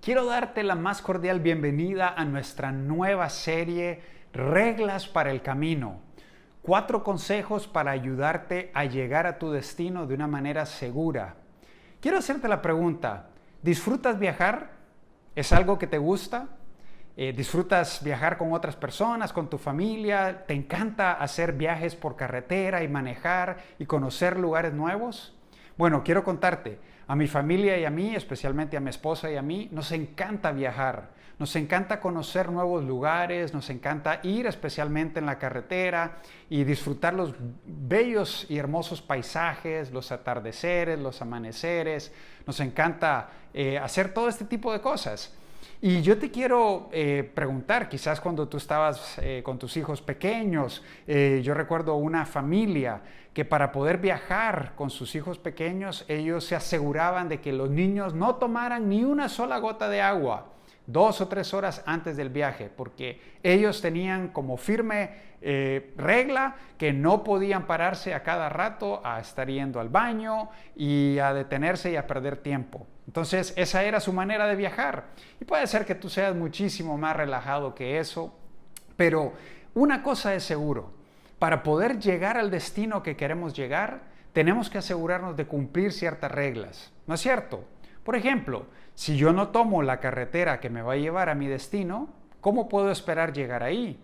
Quiero darte la más cordial bienvenida a nuestra nueva serie Reglas para el Camino. 4 consejos para ayudarte a llegar a tu destino de una manera segura. Quiero hacerte la pregunta, ¿disfrutas viajar? ¿Es algo que te gusta? ¿Disfrutas viajar con otras personas, con tu familia? ¿Te encanta hacer viajes por carretera y manejar y conocer lugares nuevos? Bueno, quiero contarte, a mi familia y a mí, especialmente a mi esposa y a mí, nos encanta viajar, nos encanta conocer nuevos lugares, nos encanta ir especialmente en la carretera y disfrutar los bellos y hermosos paisajes, los atardeceres, los amaneceres, nos encanta hacer todo este tipo de cosas. Y yo te quiero preguntar, quizás cuando tú estabas con tus hijos pequeños, yo recuerdo una familia que para poder viajar con sus hijos pequeños, ellos se aseguraban de que los niños no tomaran ni una sola gota de agua 2 o 3 horas antes del viaje, porque ellos tenían como firme regla que no podían pararse a cada rato a estar yendo al baño y a detenerse y a perder tiempo. Entonces esa era su manera de viajar. Y puede ser que tú seas muchísimo más relajado que eso, pero una cosa es seguro, para poder llegar al destino que queremos llegar, tenemos que asegurarnos de cumplir ciertas reglas, ¿no es cierto? Por ejemplo, si yo no tomo la carretera que me va a llevar a mi destino, ¿cómo puedo esperar llegar ahí?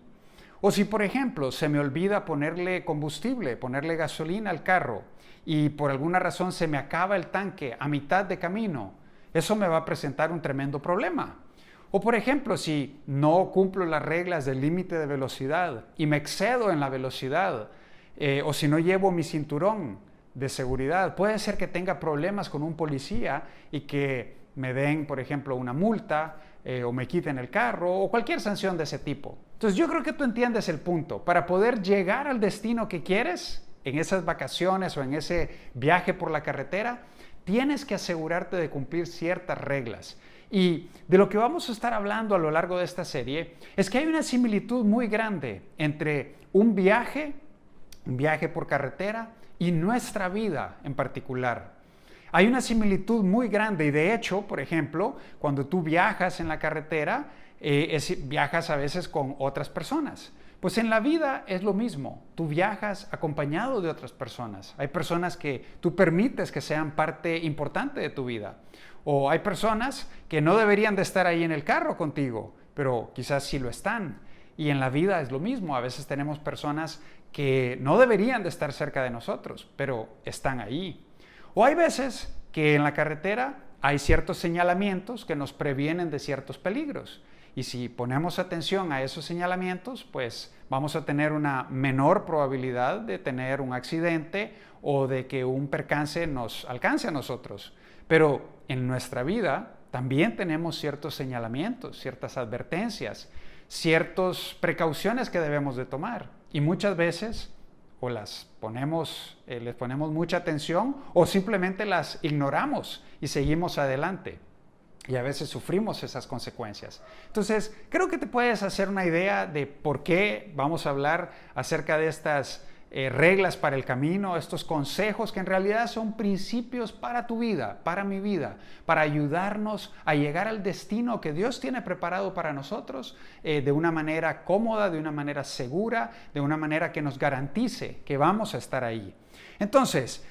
O si, por ejemplo, se me olvida ponerle combustible, ponerle gasolina al carro y por alguna razón se me acaba el tanque a mitad de camino, eso me va a presentar un tremendo problema. O por ejemplo, si no cumplo las reglas del límite de velocidad y me excedo en la velocidad, o si no llevo mi cinturón de seguridad, puede ser que tenga problemas con un policía y que me den, por ejemplo, una multa o me quiten el carro o cualquier sanción de ese tipo. Entonces yo creo que tú entiendes el punto. Para poder llegar al destino que quieres, en esas vacaciones o en ese viaje por la carretera, tienes que asegurarte de cumplir ciertas reglas. Y de lo que vamos a estar hablando a lo largo de esta serie es que hay una similitud muy grande entre un viaje por carretera y nuestra vida en particular. Hay una similitud muy grande y de hecho, por ejemplo, cuando tú viajas en la carretera, viajas a veces con otras personas. Pues en la vida es lo mismo, tú viajas acompañado de otras personas. Hay personas que tú permites que sean parte importante de tu vida. O hay personas que no deberían de estar ahí en el carro contigo, pero quizás sí lo están. Y en la vida es lo mismo, a veces tenemos personas que no deberían de estar cerca de nosotros, pero están ahí. O hay veces que en la carretera hay ciertos señalamientos que nos previenen de ciertos peligros. Y si ponemos atención a esos señalamientos, pues vamos a tener una menor probabilidad de tener un accidente o de que un percance nos alcance a nosotros. Pero en nuestra vida también tenemos ciertos señalamientos, ciertas advertencias, ciertas precauciones que debemos de tomar. Y muchas veces o les ponemos mucha atención o simplemente las ignoramos y seguimos adelante. Y a veces sufrimos esas consecuencias. Entonces, creo que te puedes hacer una idea de por qué vamos a hablar acerca de estas reglas para el camino, estos consejos que en realidad son principios para tu vida, para mi vida, para ayudarnos a llegar al destino que Dios tiene preparado para nosotros de una manera cómoda, de una manera segura, de una manera que nos garantice que vamos a estar ahí. Entonces,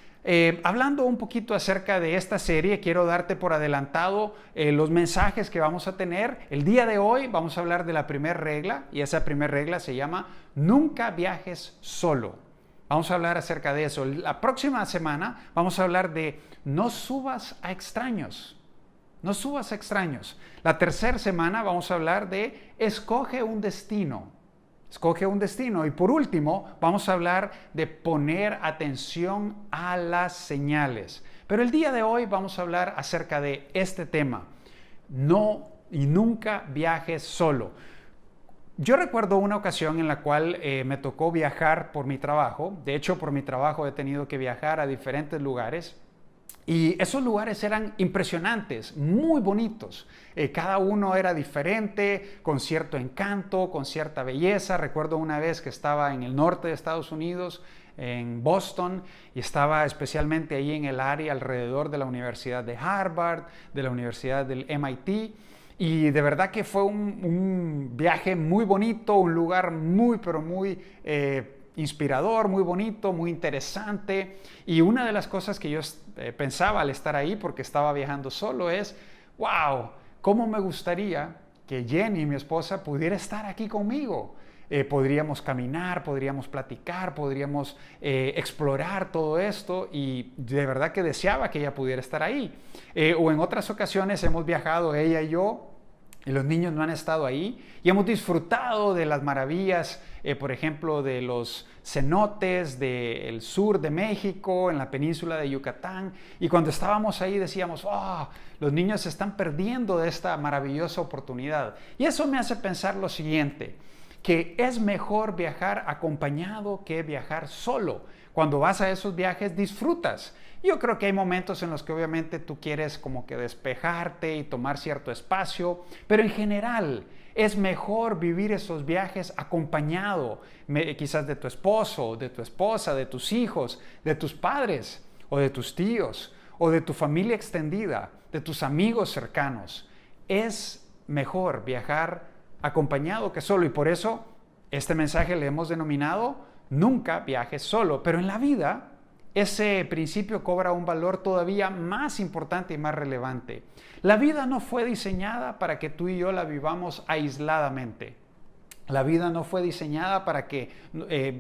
hablando un poquito acerca de esta serie, quiero darte por adelantado los mensajes que vamos a tener. El día de hoy vamos a hablar de la primera regla y esa primera regla se llama Nunca viajes solo. Vamos a hablar acerca de eso. La próxima semana vamos a hablar de no subas a extraños. No subas a extraños. La tercera semana vamos a hablar de escoge un destino. Escoge un destino. Y por último, vamos a hablar de poner atención a las señales. Pero el día de hoy vamos a hablar acerca de este tema. No y nunca viajes solo. Yo recuerdo una ocasión en la cual me tocó viajar por mi trabajo. De hecho, por mi trabajo he tenido que viajar a diferentes lugares. Y esos lugares eran impresionantes, muy bonitos. Cada uno era diferente, con cierto encanto, con cierta belleza. Recuerdo una vez que estaba en el norte de Estados Unidos, en Boston, y estaba especialmente ahí en el área alrededor de la Universidad de Harvard, de la Universidad del MIT. Y de verdad que fue un viaje muy bonito, un lugar muy, pero muy inspirador, muy bonito, muy interesante. Y una de las cosas que yo pensaba al estar ahí, porque estaba viajando solo, es, wow, ¿cómo me gustaría que Jenny, mi esposa, pudiera estar aquí conmigo? Podríamos caminar, podríamos platicar, podríamos explorar todo esto y de verdad que deseaba que ella pudiera estar ahí. O en otras ocasiones hemos viajado ella y yo y los niños no han estado ahí y hemos disfrutado de las maravillas, por ejemplo, de los cenotes del sur de México, en la península de Yucatán. Y cuando estábamos ahí decíamos, oh, los niños se están perdiendo de esta maravillosa oportunidad. Y eso me hace pensar lo siguiente, que es mejor viajar acompañado que viajar solo. Cuando vas a esos viajes disfrutas. Yo creo que hay momentos en los que obviamente tú quieres como que despejarte y tomar cierto espacio, pero en general es mejor vivir esos viajes acompañado, quizás de tu esposo, de tu esposa, de tus hijos, de tus padres o de tus tíos o de tu familia extendida, de tus amigos cercanos. Es mejor viajar acompañado que solo y por eso este mensaje le hemos denominado nunca viajes solo, pero en la vida ese principio cobra un valor todavía más importante y más relevante. La vida no fue diseñada para que tú y yo la vivamos aisladamente. La vida no fue diseñada para que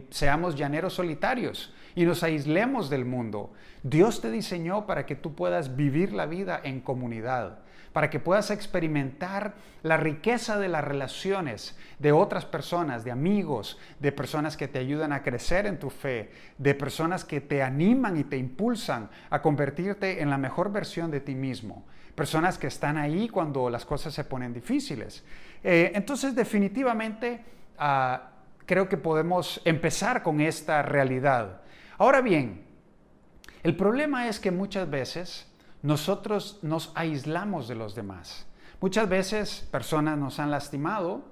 seamos llaneros solitarios y nos aislemos del mundo. Dios te diseñó para que tú puedas vivir la vida en comunidad, para que puedas experimentar la riqueza de las relaciones de otras personas, de amigos, de personas que te ayudan a crecer en tu fe, de personas que te animan y te impulsan a convertirte en la mejor versión de ti mismo. Personas que están ahí cuando las cosas se ponen difíciles. Entonces, definitivamente, creo que podemos empezar con esta realidad. Ahora bien, el problema es que muchas veces nosotros nos aislamos de los demás. Muchas veces personas nos han lastimado,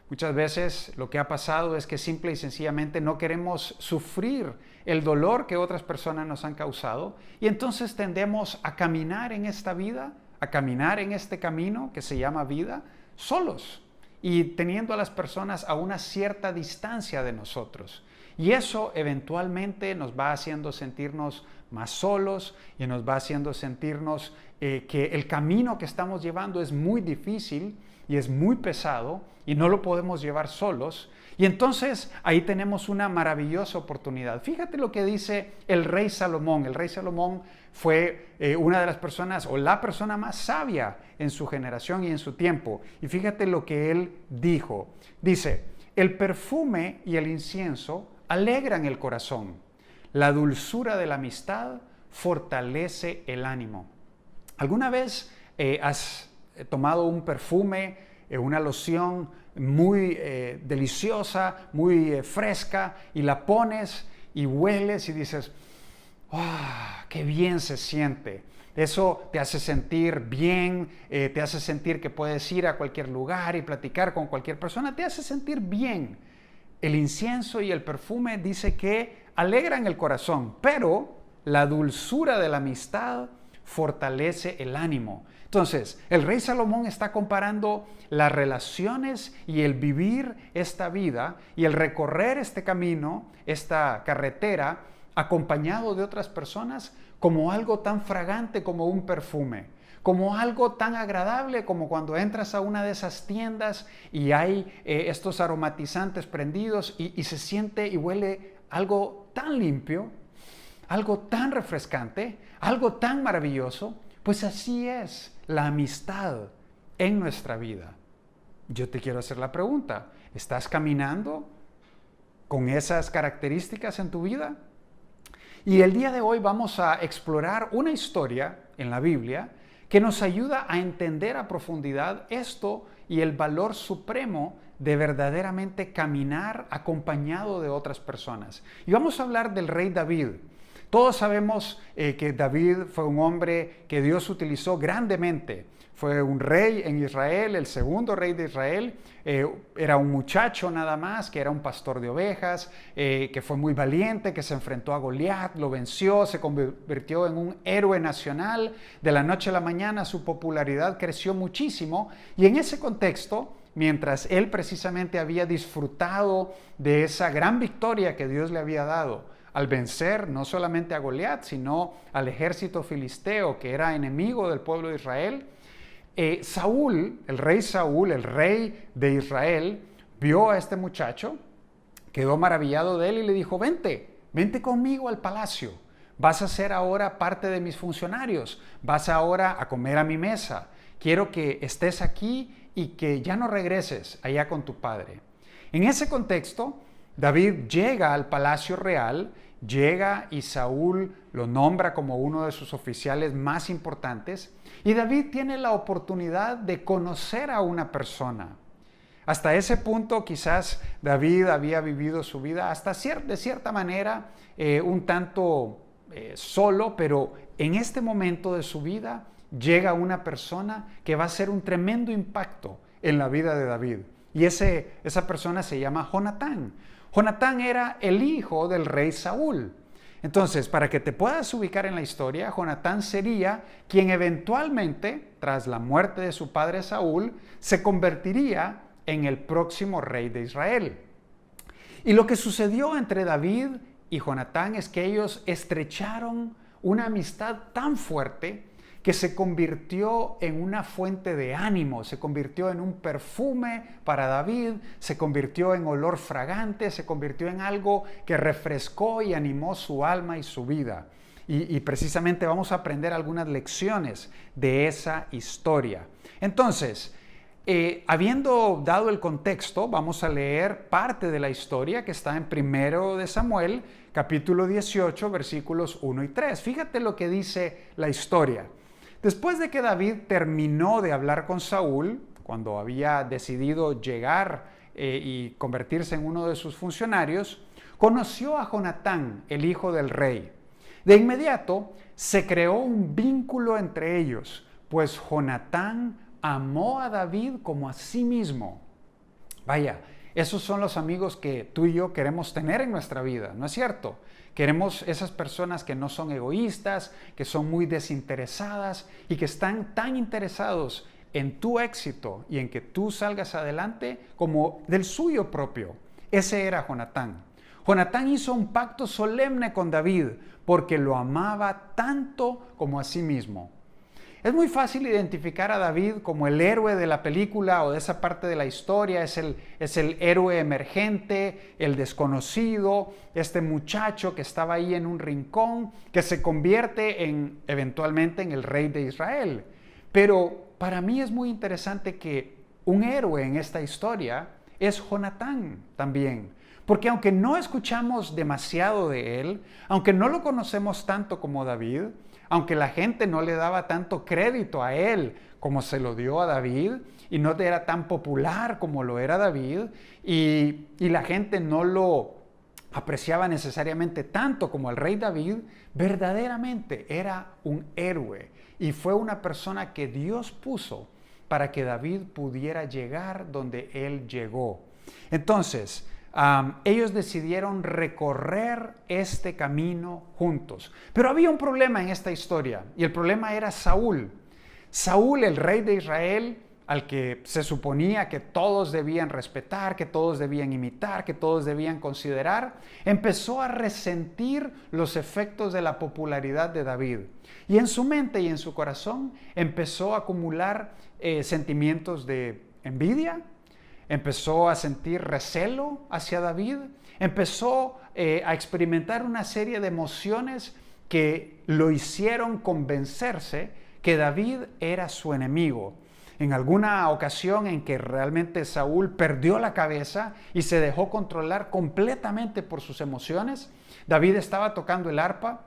muchas veces lo que ha pasado es que simple y sencillamente no queremos sufrir el dolor que otras personas nos han causado y entonces tendemos a caminar en esta vida, a caminar en este camino que se llama vida, solos y teniendo a las personas a una cierta distancia de nosotros. Y eso eventualmente nos va haciendo sentirnos más solos y nos va haciendo sentirnos que el camino que estamos llevando es muy difícil y es muy pesado y no lo podemos llevar solos. Y entonces ahí tenemos una maravillosa oportunidad. Fíjate lo que dice el rey Salomón. El rey Salomón fue una de las personas o la persona más sabia en su generación y en su tiempo. Y fíjate lo que él dijo. Dice, el perfume y el incienso alegran el corazón. La dulzura de la amistad fortalece el ánimo. ¿Alguna vez has tomado un perfume, una loción muy deliciosa, muy fresca y la pones y hueles y dices, ¡ah, qué bien se siente! Eso te hace sentir bien, te hace sentir que puedes ir a cualquier lugar y platicar con cualquier persona, te hace sentir bien. El incienso y el perfume dice que alegran el corazón, pero la dulzura de la amistad fortalece el ánimo. Entonces, el rey Salomón está comparando las relaciones y el vivir esta vida y el recorrer este camino, esta carretera, acompañado de otras personas, como algo tan fragante como un perfume, como algo tan agradable como cuando entras a una de esas tiendas y hay estos aromatizantes prendidos y se siente y huele algo tan limpio, algo tan refrescante, algo tan maravilloso. Pues así es la amistad en nuestra vida. Yo te quiero hacer la pregunta, ¿estás caminando con esas características en tu vida? Y el día de hoy vamos a explorar una historia en la Biblia que nos ayuda a entender a profundidad esto y el valor supremo de verdaderamente caminar acompañado de otras personas. Y vamos a hablar del rey David. Todos sabemos que David fue un hombre que Dios utilizó grandemente. Fue un rey en Israel, el segundo rey de Israel. Era un muchacho nada más, que era un pastor de ovejas, que fue muy valiente, que se enfrentó a Goliat, lo venció, se convirtió en un héroe nacional. De la noche a la mañana su popularidad creció muchísimo, y en ese contexto, mientras él precisamente había disfrutado de esa gran victoria que Dios le había dado al vencer no solamente a Goliat, sino al ejército filisteo que era enemigo del pueblo de Israel, Saúl, el rey de Israel, vio a este muchacho, quedó maravillado de él y le dijo: vente conmigo al palacio, vas a ser ahora parte de mis funcionarios, vas ahora a comer a mi mesa, quiero que estés aquí y que ya no regreses allá con tu padre. En ese contexto, David llega al palacio real, llega y Saúl lo nombra como uno de sus oficiales más importantes, y David tiene la oportunidad de conocer a una persona. Hasta ese punto quizás David había vivido su vida de cierta manera un tanto solo, pero en este momento de su vida llega una persona que va a hacer un tremendo impacto en la vida de David. Y esa persona se llama Jonatán. Jonatán era el hijo del rey Saúl. Entonces, para que te puedas ubicar en la historia, Jonatán sería quien eventualmente, tras la muerte de su padre Saúl, se convertiría en el próximo rey de Israel. Y lo que sucedió entre David y Jonatán es que ellos estrecharon una amistad tan fuerte que se convirtió en una fuente de ánimo, se convirtió en un perfume para David, se convirtió en olor fragante, se convirtió en algo que refrescó y animó su alma y su vida. Y precisamente vamos a aprender algunas lecciones de esa historia. Entonces, habiendo dado el contexto, vamos a leer parte de la historia que está en 1 de Samuel, capítulo 18, versículos 1 y 3. Fíjate lo que dice la historia. Después de que David terminó de hablar con Saúl, cuando había decidido llegar y convertirse en uno de sus funcionarios, conoció a Jonatán, el hijo del rey. De inmediato se creó un vínculo entre ellos, pues Jonatán amó a David como a sí mismo. Vaya, esos son los amigos que tú y yo queremos tener en nuestra vida, ¿no es cierto? Queremos esas personas que no son egoístas, que son muy desinteresadas y que están tan interesados en tu éxito y en que tú salgas adelante como del suyo propio. Ese era Jonatán. Jonatán hizo un pacto solemne con David porque lo amaba tanto como a sí mismo. Es muy fácil identificar a David como el héroe de la película o de esa parte de la historia. Es el héroe emergente, el desconocido, este muchacho que estaba ahí en un rincón, que se convierte eventualmente en el rey de Israel. Pero para mí es muy interesante que un héroe en esta historia es Jonatán también. Porque aunque no escuchamos demasiado de él, aunque no lo conocemos tanto como David, aunque la gente no le daba tanto crédito a él como se lo dio a David, y no era tan popular como lo era David, y la gente no lo apreciaba necesariamente tanto como el rey David, verdaderamente era un héroe y fue una persona que Dios puso para que David pudiera llegar donde él llegó. Entonces, ellos decidieron recorrer este camino juntos. Pero había un problema en esta historia, y el problema era Saúl. Saúl, el rey de Israel, al que se suponía que todos debían respetar, que todos debían imitar, que todos debían considerar, empezó a resentir los efectos de la popularidad de David. Y en su mente y en su corazón empezó a acumular sentimientos de envidia, empezó a sentir recelo hacia David, empezó a experimentar una serie de emociones que lo hicieron convencerse que David era su enemigo. En alguna ocasión en que realmente Saúl perdió la cabeza y se dejó controlar completamente por sus emociones, David estaba tocando el arpa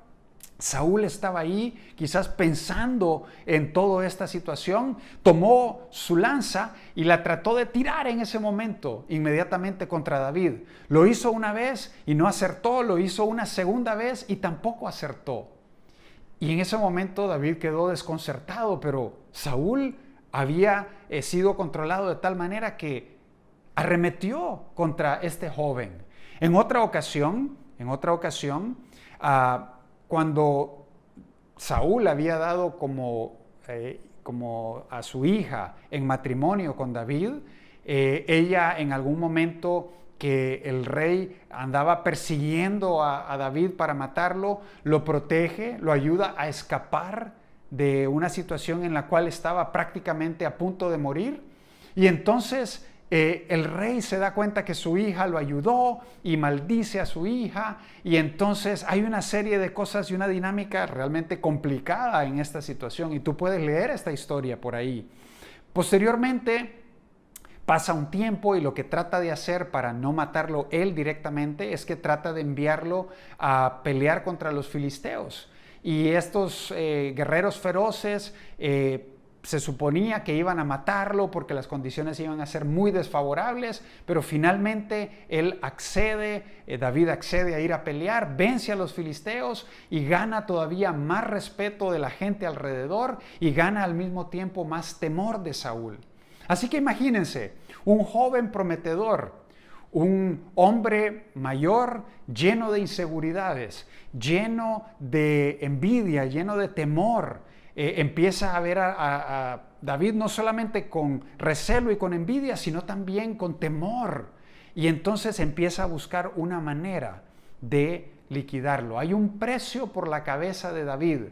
Saúl estaba ahí, quizás pensando en toda esta situación, tomó su lanza y la trató de tirar en ese momento, inmediatamente contra David. Lo hizo una vez y no acertó, lo hizo una segunda vez y tampoco acertó. Y en ese momento David quedó desconcertado, pero Saúl había sido controlado de tal manera que arremetió contra este joven. En otra ocasión, cuando Saúl había dado como a su hija en matrimonio con David, ella en algún momento que el rey andaba persiguiendo a David para matarlo, lo protege, lo ayuda a escapar de una situación en la cual estaba prácticamente a punto de morir. Y entonces el rey se da cuenta que su hija lo ayudó y maldice a su hija, y entonces hay una serie de cosas y una dinámica realmente complicada en esta situación, y tú puedes leer esta historia por ahí. Posteriormente pasa un tiempo y lo que trata de hacer para no matarlo él directamente es que trata de enviarlo a pelear contra los filisteos. Y estos guerreros feroces se suponía que iban a matarlo porque las condiciones iban a ser muy desfavorables, pero finalmente David accede a ir a pelear, vence a los filisteos y gana todavía más respeto de la gente alrededor y gana al mismo tiempo más temor de Saúl. Así que imagínense, un joven prometedor, un hombre mayor lleno de inseguridades, lleno de envidia, lleno de temor, empieza a ver a David no solamente con recelo y con envidia, sino también con temor. Y entonces empieza a buscar una manera de liquidarlo. Hay un precio por la cabeza de David.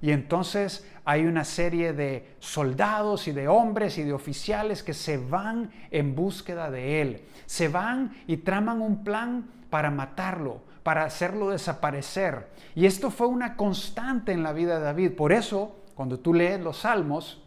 Y entonces hay una serie de soldados y de hombres y de oficiales que se van en búsqueda de él. Se van y traman un plan para matarlo, para hacerlo desaparecer. Y esto fue una constante en la vida de David. Por eso, cuando tú lees los Salmos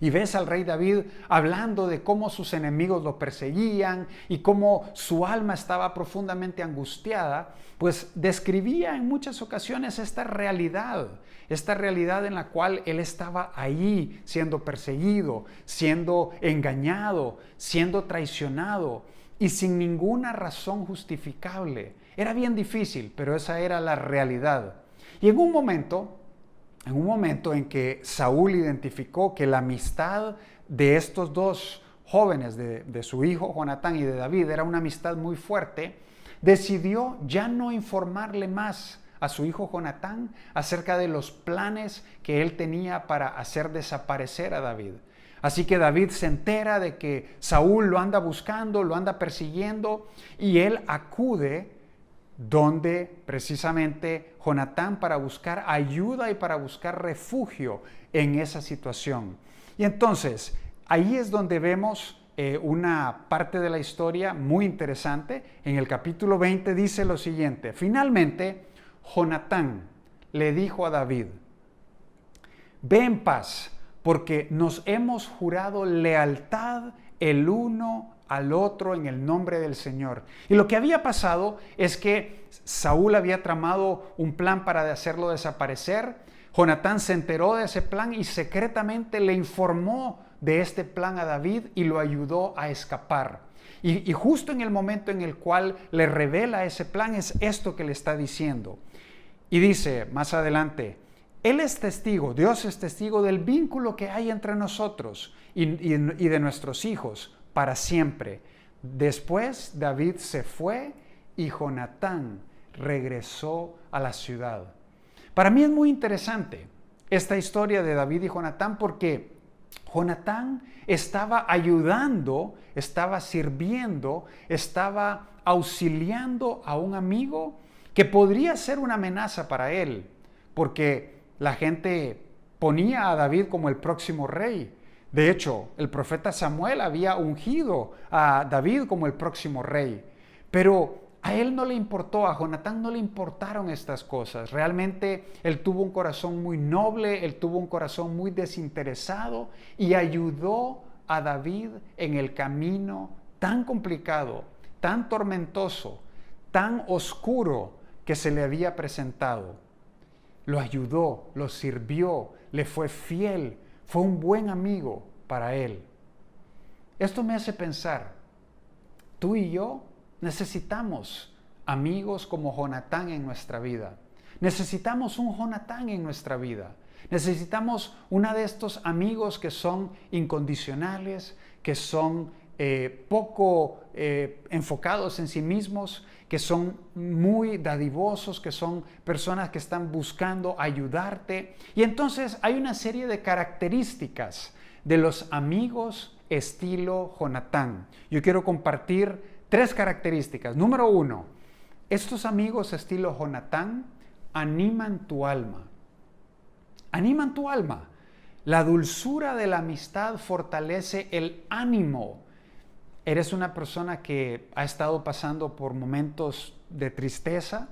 y ves al rey David hablando de cómo sus enemigos lo perseguían y cómo su alma estaba profundamente angustiada, pues describía en muchas ocasiones esta realidad en la cual él estaba ahí siendo perseguido, siendo engañado, siendo traicionado y sin ninguna razón justificable. Era bien difícil, pero esa era la realidad. Y en un momento en que Saúl identificó que la amistad de estos dos jóvenes, de su hijo Jonatán y de David, era una amistad muy fuerte, decidió ya no informarle más a su hijo Jonatán acerca de los planes que él tenía para hacer desaparecer a David. Así que David se entera de que Saúl lo anda buscando, lo anda persiguiendo, y él acude donde precisamente Jonatán para buscar ayuda y para buscar refugio en esa situación. Y entonces, ahí es donde vemos una parte de la historia muy interesante. En el capítulo 20 dice lo siguiente: finalmente, Jonatán le dijo a David: ve en paz, porque nos hemos jurado lealtad el uno al otro en el nombre del Señor. Y lo que había pasado es que Saúl había tramado un plan para hacerlo desaparecer. Jonatán se enteró de ese plan y secretamente le informó de este plan a David y lo ayudó a escapar. Y justo en el momento en el cual le revela ese plan es esto que le está diciendo. Y dice más adelante: Él es testigo, Dios es testigo del vínculo que hay entre nosotros y de nuestros hijos para siempre. Después David se fue y Jonatán regresó a la ciudad. Para mí es muy interesante esta historia de David y Jonatán, porque Jonatán estaba ayudando, estaba sirviendo, estaba auxiliando a un amigo que podría ser una amenaza para él, porque la gente ponía a David como el próximo rey. De hecho, el profeta Samuel había ungido a David como el próximo rey. Pero a él no le importó, a Jonatán no le importaron estas cosas. Realmente él tuvo un corazón muy noble, él tuvo un corazón muy desinteresado y ayudó a David en el camino tan complicado, tan tormentoso, tan oscuro que se le había presentado. lo ayudó, lo sirvió, le fue fiel, fue un buen amigo para él. Esto me hace pensar, tú y yo necesitamos amigos como Jonatán en nuestra vida. Necesitamos un Jonatán en nuestra vida. Necesitamos uno de estos amigos que son incondicionales, que son poco enfocados en sí mismos, que son muy dadivosos, que son personas que están buscando ayudarte. Y entonces hay una serie de características de los amigos estilo Jonatán. Yo quiero compartir 3 características. Número 1, estos amigos estilo Jonatán animan tu alma. Animan tu alma. La dulzura de la amistad fortalece el ánimo. Eres una persona que ha estado pasando por momentos de tristeza,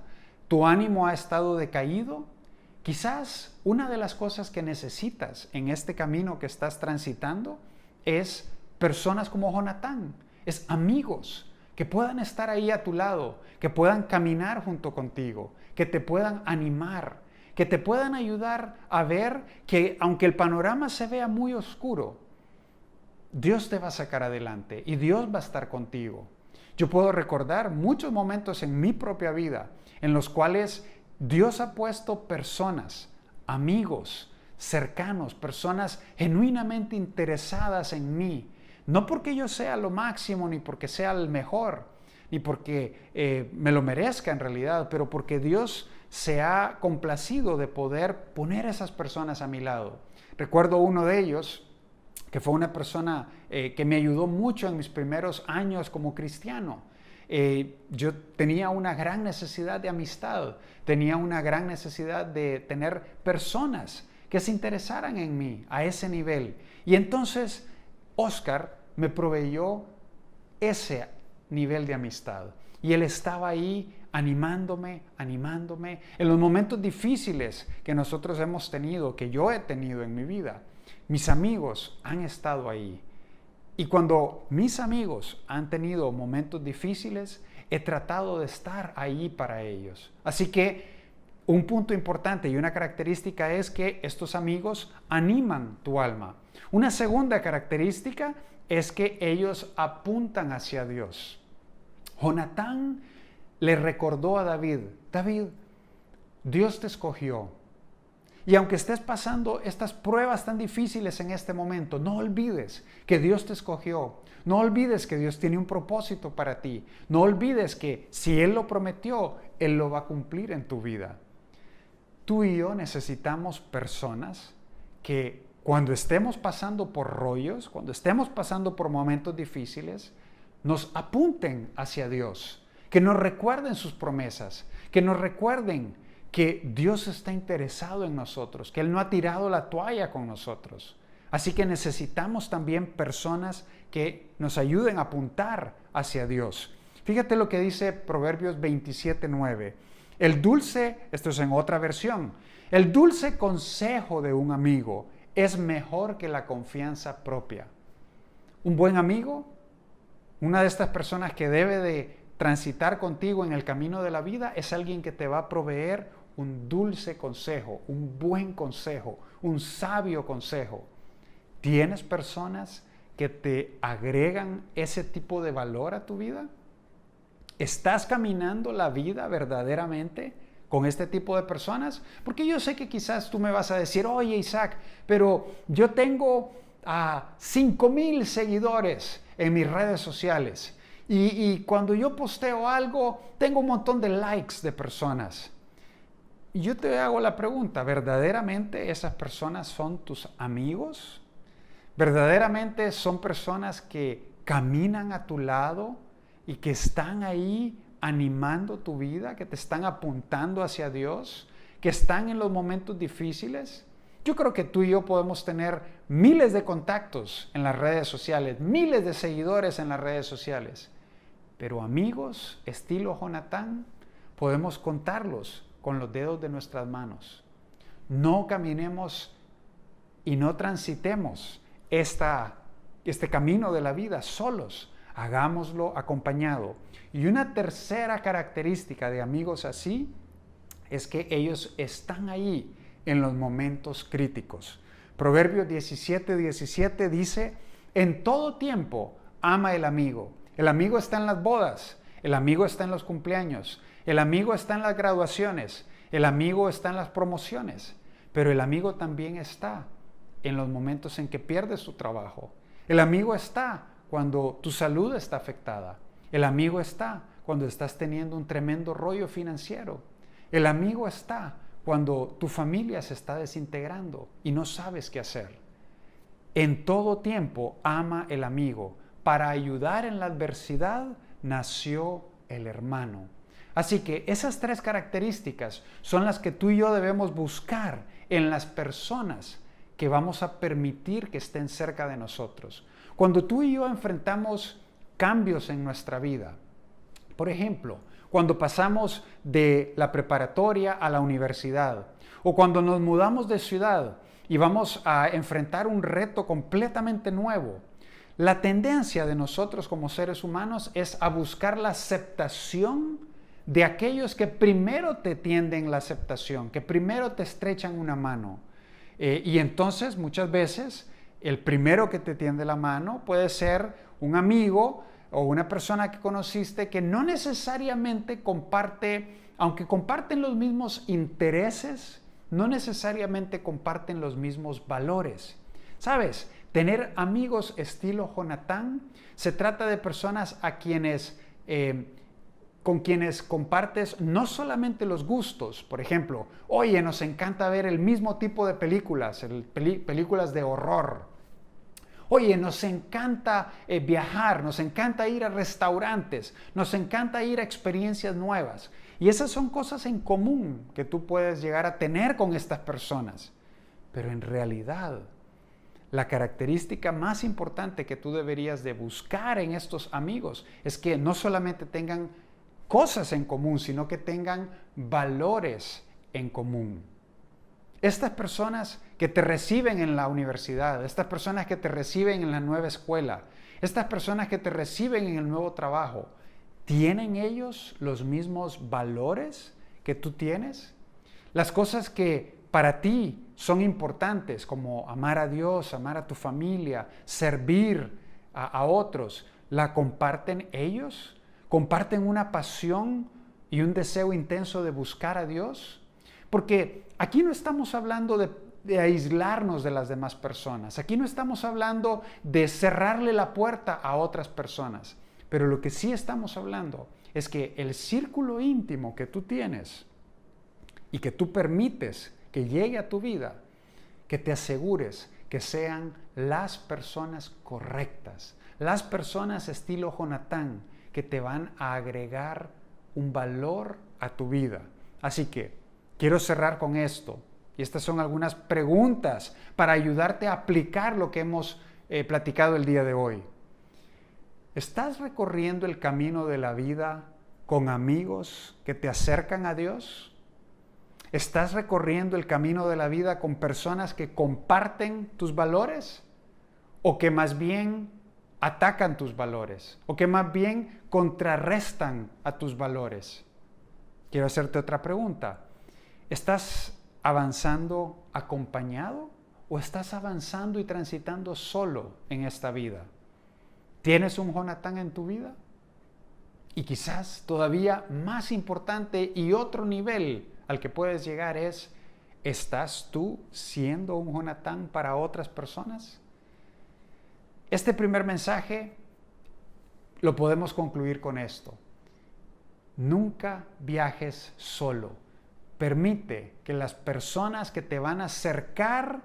tu ánimo ha estado decaído. Quizás una de las cosas que necesitas en este camino que estás transitando es personas como Jonatán, es amigos que puedan estar ahí a tu lado, que puedan caminar junto contigo, que te puedan animar, que te puedan ayudar a ver que aunque el panorama se vea muy oscuro, Dios te va a sacar adelante y Dios va a estar contigo. Yo puedo recordar muchos momentos en mi propia vida en los cuales Dios ha puesto personas, amigos, cercanos, personas genuinamente interesadas en mí. No porque yo sea lo máximo, ni porque sea el mejor, ni porque me lo merezca en realidad, pero porque Dios se ha complacido de poder poner a esas personas a mi lado. Recuerdo uno de ellos, que fue una persona que me ayudó mucho en mis primeros años como cristiano. Yo tenía una gran necesidad de amistad, tenía una gran necesidad de tener personas que se interesaran en mí a ese nivel. Y entonces Oscar me proveyó ese nivel de amistad. Y él estaba ahí animándome. En los momentos difíciles que nosotros hemos tenido, que yo he tenido en mi vida, mis amigos han estado ahí. Y cuando mis amigos han tenido momentos difíciles, he tratado de estar ahí para ellos. Así que un punto importante y una característica es que estos amigos animan tu alma. Una segunda característica es que ellos apuntan hacia Dios. Jonatán le recordó a David, David, Dios te escogió. Y aunque estés pasando estas pruebas tan difíciles en este momento, no olvides que Dios te escogió. No olvides que Dios tiene un propósito para ti. No olvides que si Él lo prometió, Él lo va a cumplir en tu vida. Tú y yo necesitamos personas que cuando estemos pasando por rollos, cuando estemos pasando por momentos difíciles, nos apunten hacia Dios, que nos recuerden sus promesas, que nos recuerden que Dios está interesado en nosotros, que Él no ha tirado la toalla con nosotros. Así que necesitamos también personas que nos ayuden a apuntar hacia Dios. Fíjate lo que dice Proverbios 27:9. El dulce, esto es en otra versión, el dulce consejo de un amigo es mejor que la confianza propia. Un buen amigo, una de estas personas que debe de transitar contigo en el camino de la vida, es alguien que te va a proveer un dulce consejo, un buen consejo, un sabio consejo. ¿Tienes personas que te agregan ese tipo de valor a tu vida? ¿Estás caminando la vida verdaderamente con este tipo de personas? Porque yo sé que quizás tú me vas a decir, oye Isaac, pero yo tengo 5,000 seguidores en mis redes sociales y cuando yo posteo algo, tengo un montón de likes de personas. Y yo te hago la pregunta, ¿verdaderamente esas personas son tus amigos? ¿Verdaderamente son personas que caminan a tu lado y que están ahí animando tu vida, que te están apuntando hacia Dios, que están en los momentos difíciles? Yo creo que tú y yo podemos tener miles de contactos en las redes sociales, miles de seguidores en las redes sociales, pero amigos estilo Jonatán podemos contarlos con los dedos de nuestras manos. No caminemos y no transitemos este camino de la vida solos. Hagámoslo acompañado. Y una tercera característica de amigos así es que ellos están ahí en los momentos críticos. Proverbios 17:17 dice, en todo tiempo ama el amigo. El amigo está en las bodas, el amigo está en los cumpleaños, el amigo está en las graduaciones, el amigo está en las promociones, pero el amigo también está en los momentos en que pierdes tu trabajo. El amigo está cuando tu salud está afectada. El amigo está cuando estás teniendo un tremendo rollo financiero. El amigo está cuando tu familia se está desintegrando y no sabes qué hacer. En todo tiempo ama el amigo. Para ayudar en la adversidad nació el hermano. Así que esas 3 características son las que tú y yo debemos buscar en las personas que vamos a permitir que estén cerca de nosotros. Cuando tú y yo enfrentamos cambios en nuestra vida, por ejemplo, cuando pasamos de la preparatoria a la universidad, o cuando nos mudamos de ciudad y vamos a enfrentar un reto completamente nuevo, la tendencia de nosotros como seres humanos es a buscar la aceptación de aquellos que primero te tienden la aceptación, que primero te estrechan una mano. Y entonces muchas veces el primero que te tiende la mano puede ser un amigo o una persona que conociste que no necesariamente comparte, aunque comparten los mismos intereses, no necesariamente comparten los mismos valores. ¿Sabes? Tener amigos estilo Jonatán se trata de personas con quienes compartes no solamente los gustos. Por ejemplo, oye, nos encanta ver el mismo tipo de películas, películas de horror. Oye, nos encanta viajar, nos encanta ir a restaurantes, nos encanta ir a experiencias nuevas. Y esas son cosas en común que tú puedes llegar a tener con estas personas. Pero en realidad, la característica más importante que tú deberías de buscar en estos amigos es que no solamente tengan cosas en común, sino que tengan valores en común. Estas personas que te reciben en la universidad, estas personas que te reciben en la nueva escuela, estas personas que te reciben en el nuevo trabajo, ¿tienen ellos los mismos valores que tú tienes? Las cosas que para ti son importantes, como amar a Dios, amar a tu familia, servir a otros, ¿la comparten ellos? ¿Comparten una pasión y un deseo intenso de buscar a Dios? Porque aquí no estamos hablando de aislarnos de las demás personas. Aquí no estamos hablando de cerrarle la puerta a otras personas. Pero lo que sí estamos hablando es que el círculo íntimo que tú tienes y que tú permites que llegue a tu vida, que te asegures que sean las personas correctas, las personas estilo Jonatán, que te van a agregar un valor a tu vida. Así que quiero cerrar con esto. Y estas son algunas preguntas para ayudarte a aplicar lo que hemos platicado el día de hoy. ¿Estás recorriendo el camino de la vida con amigos que te acercan a Dios? ¿Estás recorriendo el camino de la vida con personas que comparten tus valores? ¿O que más bien atacan tus valores? ¿O que más bien contrarrestan a tus valores? Quiero hacerte otra pregunta. ¿Estás avanzando acompañado o estás avanzando y transitando solo en esta vida? ¿Tienes un Jonatán en tu vida? Y quizás todavía más importante y otro nivel al que puedes llegar es, ¿estás tú siendo un Jonatán para otras personas? Este primer mensaje lo podemos concluir con esto. Nunca viajes solo. Permite que las personas que te van a acercar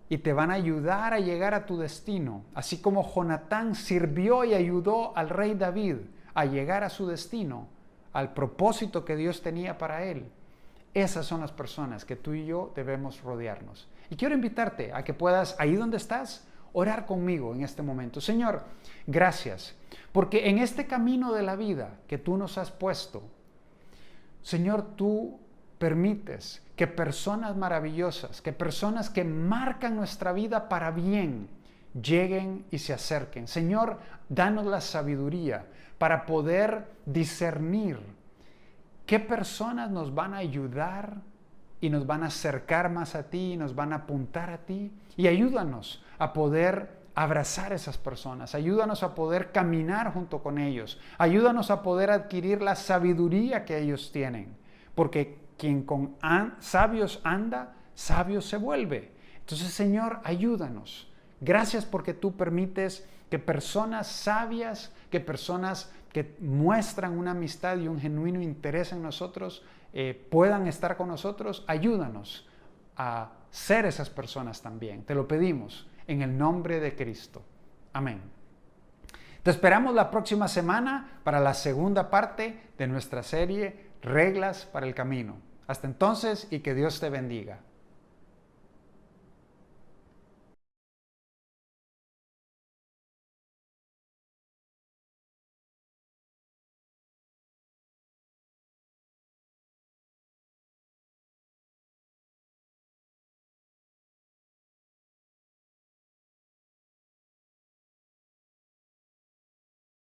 y te van a ayudar a llegar a tu destino, así como Jonatán sirvió y ayudó al rey David a llegar a su destino, al propósito que Dios tenía para él. Esas son las personas que tú y yo debemos rodearnos. Y quiero invitarte a que puedas, ahí donde estás, orar conmigo en este momento. Señor, gracias, porque en este camino de la vida que tú nos has puesto, Señor, tú permites que personas maravillosas, que personas que marcan nuestra vida para bien, lleguen y se acerquen. Señor, danos la sabiduría para poder discernir ¿Qué personas nos van a ayudar y nos van a acercar más a ti y nos van a apuntar a ti? Y ayúdanos a poder abrazar a esas personas, ayúdanos a poder caminar junto con ellos, ayúdanos a poder adquirir la sabiduría que ellos tienen, porque quien con sabios anda, sabio se vuelve. Entonces, Señor, ayúdanos. Gracias porque tú permites que personas sabias, que personas que muestran una amistad y un genuino interés en nosotros, puedan estar con nosotros. Ayúdanos a ser esas personas también. Te lo pedimos en el nombre de Cristo. Amén. Te esperamos la próxima semana para la segunda parte de nuestra serie Reglas para el Camino. Hasta entonces y que Dios te bendiga.